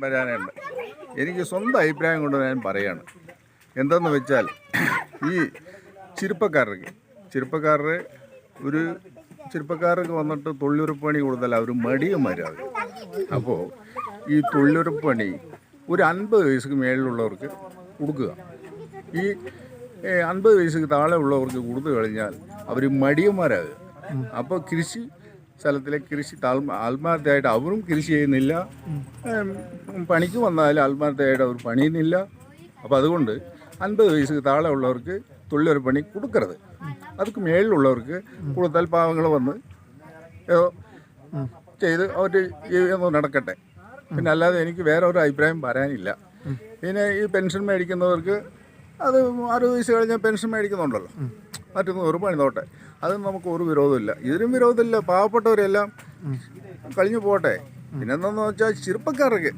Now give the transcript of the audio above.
വരാനുണ്ട്. എനിക്ക് സ്വന്തം അഭിപ്രായം കൊണ്ട് ഞാൻ പറയാണ്. എന്തെന്ന് വെച്ചാൽ ഈ ചെറുപ്പക്കാർക്ക് വന്നിട്ട് തൊഴിലുറപ്പ് പണി കൊടുത്താൽ അവർ മടിയന്മാരാകും. അപ്പോൾ ഈ തൊഴിലുറപ്പ് പണി ഒരു 50 വയസ്സിന് മേളിലുള്ളവർക്ക് കൊടുക്കുക. ഈ 50 വയസ്സിന് താഴെ ഉള്ളവർക്ക് കൊടുത്തു കഴിഞ്ഞാൽ അവർ മടിയന്മാരാകുക. അപ്പോൾ കൃഷി സ്ഥലത്തിലെ ആത്മാർത്ഥമായിട്ട് അവരും കൃഷി ചെയ്യുന്നില്ല, പണിക്ക് വന്നാലും ആത്മാർത്ഥമായിട്ട് അവർ പണിയുന്നില്ല. അപ്പോൾ അതുകൊണ്ട് 50 വയസ്സിന് താഴെ ഉള്ളവർക്ക് തൊഴിലുറപ്പ് പണി കൊടുക്കരുത്. അതൊക്കെ മേളിലുള്ളവർക്ക് കൊടുത്താൽ പാവങ്ങൾ വന്ന് ചെയ്ത് അവർ ജീവിതം നടക്കട്ടെ. പിന്നെ അല്ലാതെ എനിക്ക് വേറെ ഒരു അഭിപ്രായം പറയാനില്ല. പിന്നെ ഈ പെൻഷൻ മേടിക്കുന്നവർക്ക് അത് 60 വയസ്സ് കഴിഞ്ഞാൽ പെൻഷൻ മേടിക്കുന്നുണ്ടല്ലോ, മറ്റൊന്ന് ഒരു പണി നോട്ടെ, അതും നമുക്ക് ഒരു വിരോധമില്ല. ഇതിനും വിരോധമില്ല. പാവപ്പെട്ടവരെല്ലാം കഴിഞ്ഞു പോട്ടെ. പിന്നെന്താണെന്ന് വെച്ചാൽ ചെറുപ്പക്കാർക്ക്